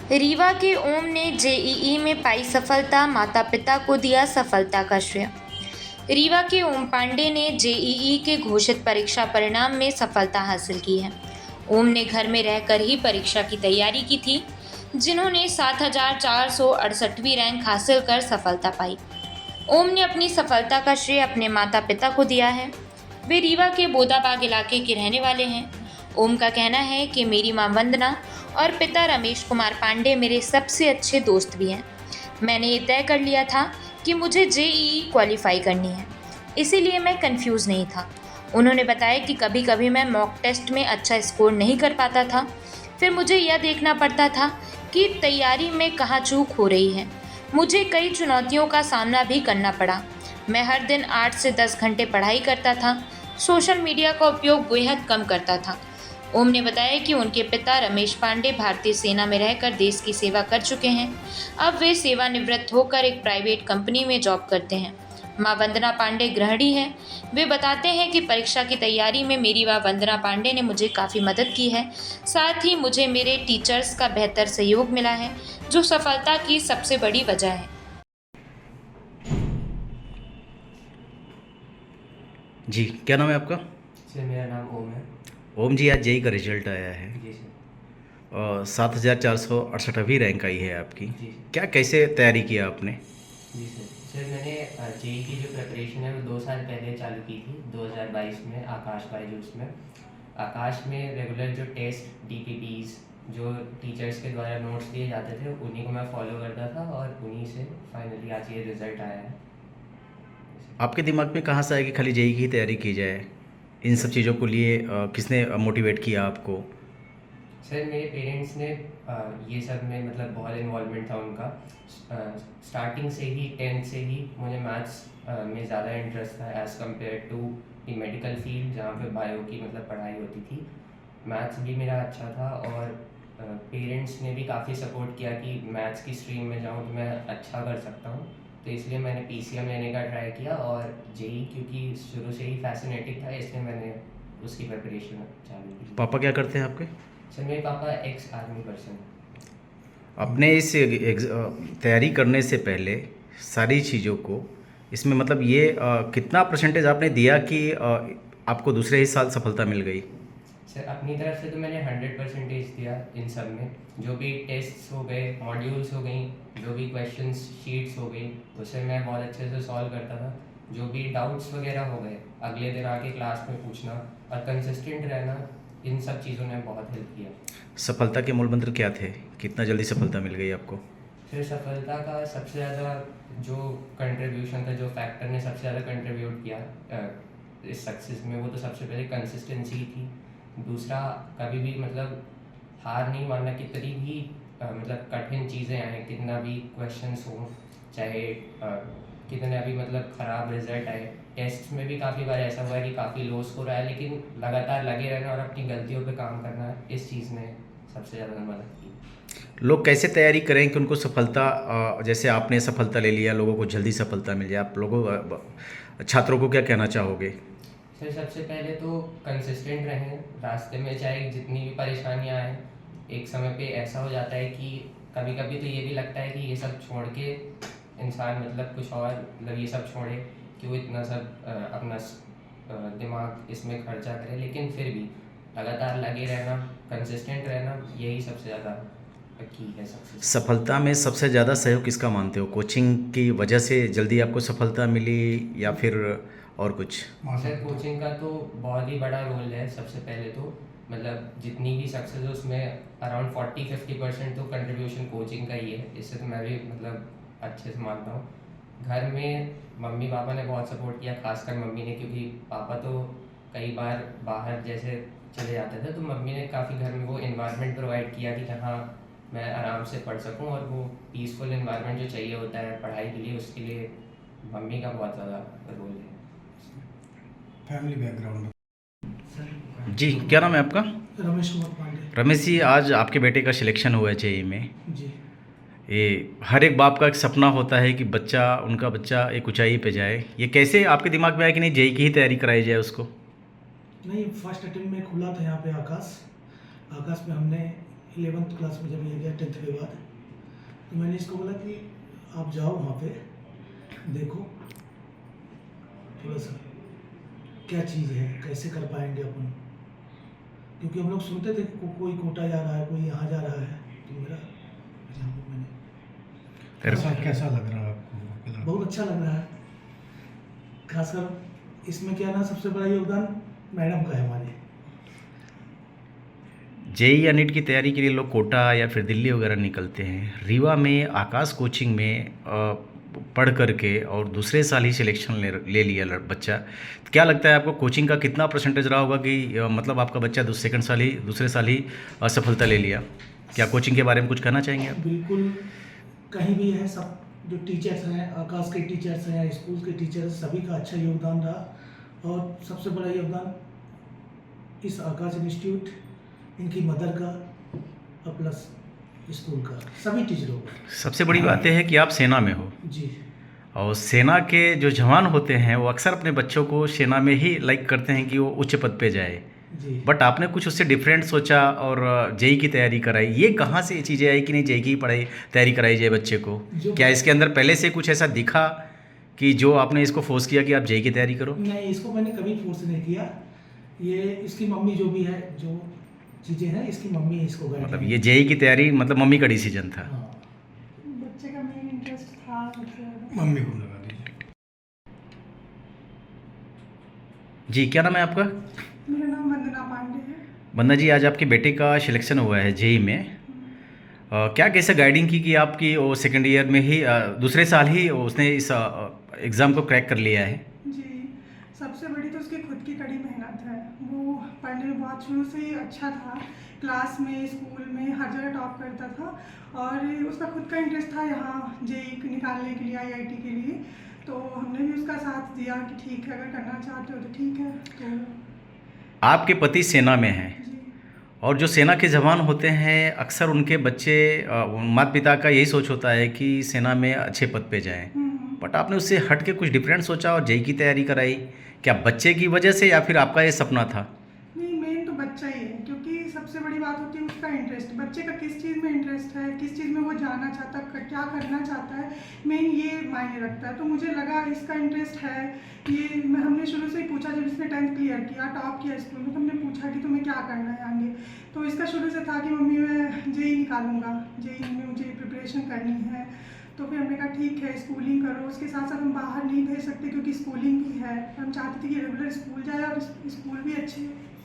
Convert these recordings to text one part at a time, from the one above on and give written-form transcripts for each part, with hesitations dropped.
रीवा के ओम ने जेईई में पाई सफलता, माता पिता को दिया सफलता का श्रेय। रीवा के ओम पांडे ने जेईई के घोषित परीक्षा परिणाम में सफलता हासिल की है। ओम ने घर में रहकर ही परीक्षा की तैयारी की थी, जिन्होंने 7,468वीं रैंक हासिल कर सफलता पाई। ओम ने अपनी सफलता का श्रेय अपने माता पिता को दिया है। वे रीवा के बोदाबाग इलाके के रहने वाले हैं। ओम का कहना है कि मेरी मां वंदना और पिता रमेश कुमार पांडे मेरे सबसे अच्छे दोस्त भी हैं। मैंने ये तय कर लिया था कि मुझे जेईई क्वालिफाई करनी है, इसीलिए मैं कंफ्यूज नहीं था। उन्होंने बताया कि कभी कभी मैं मॉक टेस्ट में अच्छा स्कोर नहीं कर पाता था, फिर मुझे यह देखना पड़ता था कि तैयारी में कहाँ चूक हो रही है। मुझे कई चुनौतियों का सामना भी करना पड़ा। मैं हर दिन 8 से 10 घंटे पढ़ाई करता था, सोशल मीडिया का उपयोग बेहद कम करता था। ओम ने बताया कि उनके पिता रमेश पांडे भारतीय सेना में रहकर देश की सेवा कर चुके हैं। अब वे सेवानिवृत्त होकर एक प्राइवेट कंपनी में जॉब करते हैं। मां वंदना पांडे गृहिणी हैं। वे बताते हैं कि परीक्षा की तैयारी में मेरी मां वंदना पांडे ने मुझे काफ़ी मदद की है। साथ ही मुझे मेरे टीचर्स का बेहतर सहयोग मिला है, जो सफलता की सबसे बड़ी वजह है। जी, क्या नाम है आपका? सर मेरा नाम ओम है। ओम जी, आज जेई का रिजल्ट आया है जी सर। और 7,468वीं रैंक आई है आपकी। जी सर। क्या कैसे तैयारी किया आपने? जी सर मैंने जेई की जो प्रिपरेशन है वो 2 साल पहले चालू की थी, 2022 में आकाश बायजूस में। आकाश में रेगुलर जो टेस्ट डीपीपीज जो टीचर्स के द्वारा नोट्स दिए जाते थे उन्हीं को मैं फॉलो करता था और उन्हीं से फाइनली आज ये रिज़ल्ट आया है। आपके दिमाग में कहाँ से आया कि खाली जेई की ही तैयारी की जाए? इन सब चीज़ों को लिए किसने मोटिवेट किया आपको? सर मेरे पेरेंट्स ने ये सब में मतलब बहुत इन्वॉल्वमेंट था उनका। स्टार्टिंग से ही 10th से ही मुझे मैथ्स में ज़्यादा इंटरेस्ट था as compare to the medical field जहाँ पे बायो की मतलब पढ़ाई होती थी। मैथ्स भी मेरा अच्छा था और पेरेंट्स ने भी काफ़ी सपोर्ट किया कि मैथ्स की स्ट्रीम में जाऊँ तो मैं अच्छा कर सकता हूँ, तो इसलिए मैंने पीसीएम लेने का ट्राई किया और जेई क्योंकि शुरू से ही फैसिनेटिंग था इसलिए मैंने उसकी प्रिपरेशन चालू की। पापा क्या करते हैं आपके? सर मेरे पापा एक्स आर्मी पर्सन। आपने इस तैयारी करने से पहले सारी चीज़ों को इसमें मतलब ये कितना परसेंटेज आपने दिया कि आपको दूसरे ही साल सफलता मिल गई? सर अपनी तरफ से तो मैंने 100% दिया इन सब में। जो भी टेस्ट्स हो गए, मॉड्यूल्स हो गई, जो भी क्वेश्चंस शीट्स हो गई, उसे मैं बहुत अच्छे से सॉल्व करता था। जो भी डाउट्स वगैरह हो गए अगले दिन आके क्लास में पूछना और कंसिस्टेंट रहना, इन सब चीज़ों ने बहुत हेल्प किया। सफलता के मूल मंत्र क्या थे? कितना जल्दी सफलता मिल गई आपको? फिर सफलता का सबसे ज़्यादा जो कंट्रीब्यूशन था, जो फैक्टर ने सबसे ज़्यादा कंट्रीब्यूट किया इस सक्सेस में, वो तो सबसे पहले कंसिस्टेंसी थी। दूसरा, कभी भी मतलब हार नहीं मानना, कितनी भी मतलब कठिन चीज़ें आए, कितना भी क्वेश्चंस हो, चाहे कितने भी मतलब ख़राब रिजल्ट आए। टेस्ट में भी काफ़ी बार ऐसा हुआ है कि काफ़ी लो स्कोर आया, लेकिन लगातार लगे रहना और अपनी गलतियों पे काम करना, इस चीज़ ने सबसे ज़्यादा मदद की। लोग कैसे तैयारी करें कि उनको सफलता जैसे आपने सफलता ले लिया, लोगों को जल्दी सफलता मिल जाए? आप लोगों छात्रों को क्या कहना चाहोगे? सर सबसे पहले तो कंसिस्टेंट रहें रास्ते में, चाहे जितनी भी परेशानियां आए। एक समय पे ऐसा हो जाता है कि कभी कभी तो ये भी लगता है कि ये सब छोड़ के इंसान मतलब कुछ और मतलब ये सब छोड़े, क्यों इतना सब अपना दिमाग इसमें खर्चा करे, लेकिन फिर भी लगातार लगे रहना, कंसिस्टेंट रहना, यही सबसे ज़्यादा की है सक्सेस। सफलता में सबसे ज़्यादा सहयोग किसका मानते हो? कोचिंग की वजह से जल्दी आपको सफलता मिली या फिर और कुछ? सर कोचिंग का तो बहुत ही बड़ा रोल है। सबसे पहले तो मतलब जितनी भी सक्सेस है उसमें अराउंड 40-50% तो कंट्रीब्यूशन कोचिंग का ही है। इससे तो मैं भी मतलब अच्छे से मानता हूँ। घर में मम्मी पापा ने बहुत सपोर्ट किया, खासकर मम्मी ने, क्योंकि पापा तो कई बार बाहर जैसे चले जाते थे तो मम्मी ने काफ़ी घर में वो इन्वायरमेंट प्रोवाइड किया कि जहाँ मैं आराम से पढ़ सकूँ, और वो पीसफुल इन्वायरमेंट जो चाहिए होता है पढ़ाई के लिए, उसके लिए मम्मी का बहुत ज़्यादा रोल है। Family background. जी, क्या नाम है आपका? रमेश कुमार पांडे। रमेश जी, आज आपके बेटे का सिलेक्शन हुआ है जेई में। जी। ये हर एक बाप का एक सपना होता है कि उनका बच्चा एक ऊंचाई पे जाए। ये कैसे आपके दिमाग में आया कि नहीं जेई की ही तैयारी कराई जाए उसको? नहीं, फर्स्ट अटेम्प्ट में खुला था यहाँ पे आकाश में हमने 11th क्लास में जब ये गया 10th के बाद, तो मैंने इसको बोला कि आप जाओ वहाँ पे देखो थोड़ा सा क्या चीज़ है, कैसे कर पाएंगे अपन, क्योंकि हम लोग सुनते थे कि कोई कोटा जा रहा है, कोई यहाँ जा रहा है। तो मेरा मैंने कैसा लग रहा है आपको? बहुत अच्छा लग रहा है। खासकर इसमें क्या ना, सबसे बड़ा योगदान मैडम का है हमारे। जेई या नीट की तैयारी के लिए लोग कोटा या फिर दिल्ली वगैरह निकलते हैं। रीवा में आकाश कोचिंग में पढ़ करके और दूसरे साल ही सिलेक्शन ले लिया बच्चा। तो क्या लगता है आपको कोचिंग का कितना परसेंटेज रहा होगा कि मतलब आपका बच्चा दूसरे साल ही असफलता ले लिया? क्या कोचिंग के बारे में कुछ कहना चाहेंगे आप? बिल्कुल, कहीं भी है, सब जो टीचर्स हैं, आकाश के टीचर्स हैं, स्कूल के टीचर्स, सभी का अच्छा योगदान रहा। और सबसे बड़ा योगदान इस आकाश इंस्टीट्यूट, इनकी मदर का और प्लस स्कूल का, सभी टीचरों का। सबसे बड़ी बात यह है कि आप सेना में हो, जी, और सेना के जो जवान होते हैं वो अक्सर अपने बच्चों को सेना में ही लाइक करते हैं कि वो उच्च पद पे जाए। जी। बट आपने कुछ उससे डिफरेंट सोचा और जेई की तैयारी कराई। ये कहाँ से ये चीज़ें आई कि नहीं जेई की तैयारी कराई जाए बच्चे को? क्या इसके अंदर पहले से कुछ ऐसा दिखा कि जो आपने इसको फोर्स किया कि आप जेई की तैयारी करो? नहीं, इसको मैंने कभी फोर्स नहीं किया। ये इसकी मम्मी जो भी है, जो चीज़ें हैं, इसकी मम्मी इसको गाइड मतलब ये जेई की तैयारी मतलब मम्मी का डिसीजन था? हाँ। बच्चे का मेन इंटरेस्ट था सबसे ज़्यादा। मम्मी को लगा दीजिए। जी, क्या नाम है आपका? मेरा नाम वंदना पांडे है। बंदा जी, आज आपके बेटे का सिलेक्शन हुआ है जेई में। क्या कैसे गाइडिंग की कि आपकी वो सेकेंड ईयर में ही दूसरे साल ही उसने इस एग्ज़ाम को क्रैक कर लिया है? जी, सबसे बड़ी तो उसकी खुद की कड़ी मेहनत है। वो पढ़ने में बहुत शुरू से ही अच्छा था, क्लास में, स्कूल में, हर जगह टॉप करता था। और उसका खुद का इंटरेस्ट था यहाँ जेई निकालने के लिए, आईआईटी के लिए। तो हमने भी उसका साथ दिया कि ठीक है, अगर करना चाहते हो तो ठीक है। तो आपके पति सेना में हैं, जी, और जो सेना के जवान होते हैं अक्सर उनके बच्चे माता पिता का यही सोच होता है कि सेना में अच्छे पद पे जाएं। बट आपने उससे हट के कुछ डिफरेंट सोचा और जेई की तैयारी कराई। क्या बच्चे की वजह से या फिर आपका ये सपना था? नहीं, मेन तो बच्चा ही है, क्योंकि सबसे बड़ी बात होती है उसका इंटरेस्ट। बच्चे का किस चीज़ में इंटरेस्ट है, किस चीज़ में वो जाना चाहता है, क्या करना चाहता है, मेन ये मायने रखता है। तो मुझे लगा इसका इंटरेस्ट है ये। हमने शुरू से ही पूछा, जब इसने 10th क्लियर किया, टॉप किया स्कूल में, तो हमने पूछा कि तुम्हें क्या करना है आगे। तो इसका शुरू से था कि मम्मी मैं जेई निकालूंगा, जेई में मुझे प्रिपरेशन करनी है। तो फिर हमने कहा ठीक है, स्कूलिंग करो। उसके साथ साथ हम बाहर नहीं भेज सकते क्योंकि स्कूलिंग भी है। हम चाहते थे कि रेगुलर स्कूल जाए और स्कूल भी अच्छे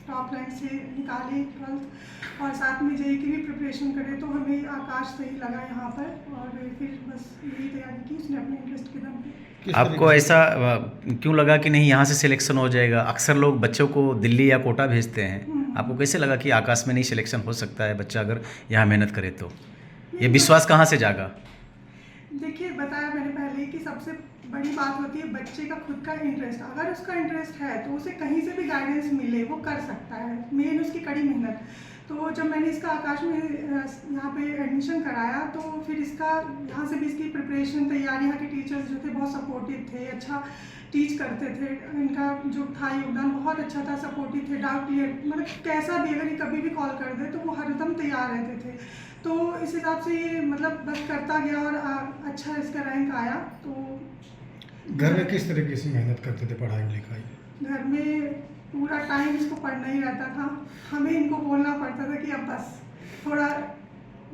टॉप रैंक से निकाले 12th, और साथ में जेई की भी प्रिपरेशन करे। तो हमें आकाश सही लगा यहाँ पर, और फिर बस यही तैयारी की उसने अपने इंटरेस्ट के दम पे। आपको ऐसा क्यों लगा कि नहीं यहाँ से सिलेक्शन हो जाएगा? अक्सर लोग बच्चों को दिल्ली या कोटा भेजते हैं। आपको कैसे लगा कि आकाश में नहीं सिलेक्शन हो सकता है बच्चा अगर यहाँ मेहनत करे? तो ये विश्वास कहाँ से जागा? देखिए, बताया मैंने पहले ही कि सबसे बड़ी बात होती है बच्चे का खुद का इंटरेस्ट। अगर उसका इंटरेस्ट है तो उसे कहीं से भी गाइडेंस मिले, वो कर सकता है। मेन उसकी कड़ी मेहनत। तो जब मैंने इसका आकाश में यहाँ पे एडमिशन कराया, तो फिर इसका यहाँ से भी इसकी प्रिपरेशन, तैयारी, यहाँ के टीचर्स जो थे बहुत सपोर्टिव थे, अच्छा टीच करते थे। इनका जो था योगदान बहुत अच्छा था, सपोर्टिव थे, डाउट क्लियर, मतलब कैसा भी अगर ये कभी भी कॉल कर दे तो वो हरदम तैयार रहते थे। तो इस हिसाब से ये मतलब बस करता गया और अच्छा इसका रैंक आया। तो घर में किस तरीके से मेहनत करते थे पढ़ाई लिखाई? घर में पूरा टाइम इसको पढ़ना ही रहता था। हमें इनको बोलना पड़ता था कि अब बस थोड़ा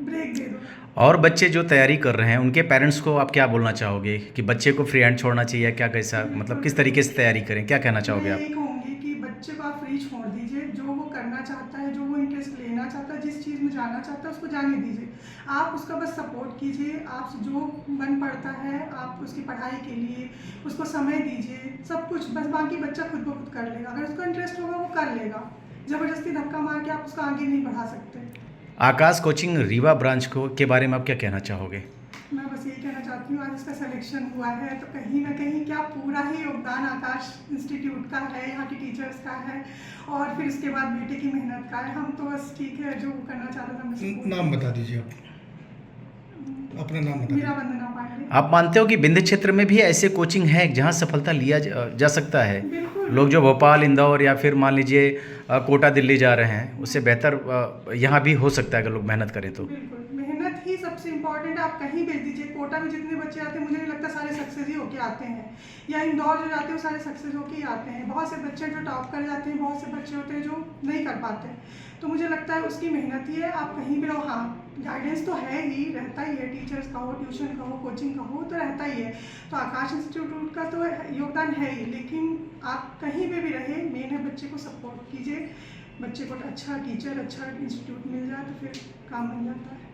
ब्रेक दे दो। और बच्चे जो तैयारी कर रहे हैं उनके पेरेंट्स को आप क्या बोलना चाहोगे कि बच्चे को फ्री हैंड छोड़ना चाहिए, क्या कैसा मतलब किस तरीके से तैयारी करें? क्या कहना चाहोगे मैं आप? यही कहूँगी कि बच्चे को आप फ्री छोड़ दीजिए। जो वो करना चाहता है, जो वो इंटरेस्ट लेना चाहता है, जिस चीज़ में जाना चाहता है, उसको जाने दीजिए। आप उसका बस सपोर्ट कीजिए। आपसे जो मन पड़ता है आप उसकी पढ़ाई के लिए उसको समय दीजिए, सब कुछ। बस बाकी बच्चा खुद ब खुद कर लेगा। अगर उसका इंटरेस्ट होगा वो कर लेगा। ज़बरदस्ती धक्का मार के आप उसको आगे नहीं बढ़ा सकते। आकाश कोचिंग रीवा ब्रांच को के बारे में आप क्या कहना चाहोगे? मैं बस यही कहना चाहती हूँ, आज इसका सिलेक्शन हुआ है तो कहीं ना कहीं क्या पूरा ही योगदान आकाश इंस्टीट्यूट का है, यहाँ के टीचर्स का है, और फिर उसके बाद बेटे की मेहनत का है। हम तो बस ठीक है, जो करना चाहता था हमने support नाम बता दीजिए आप। किया। अपना नाम बता मीरा वंदना पांडे। आप मानते हो कि विंध्य क्षेत्र में भी ऐसे कोचिंग है जहाँ सफलता लिया जा सकता है? बिल्कुल। लोग जो भोपाल, इंदौर या फिर मान लीजिए कोटा, दिल्ली जा रहे हैं, उससे बेहतर यहाँ भी हो सकता है अगर लोग मेहनत करें तो। बिल्कुल, मेहनत ही सबसे इम्पोर्टेंट है। आप कहीं भेज दीजिए, कोटा में जितने बच्चे आते हैं मुझे नहीं लगता सारे सक्सेस ही होके आते हैं, या इंदौर जो जाते हैं वो सारे सक्सेस होके ही आते हैं। बहुत से बच्चे जो टॉप कर जाते हैं, बहुत से बच्चे होते हैं जो नहीं कर पाते। तो मुझे लगता है उसकी मेहनत ही है। आप कहीं भी रहो, हाँ गाइडेंस तो है ही, रहता ही है, टीचर्स का हो, ट्यूशन का हो, कोचिंग का हो, तो रहता ही है। तो आकाश इंस्टीट्यूट का तो योगदान है ही, लेकिन आप कहीं पे भी रहे, मेन है बच्चे को सपोर्ट कीजिए। बच्चे को अच्छा टीचर, अच्छा इंस्टीट्यूट मिल जाए तो फिर काम बन जाता है।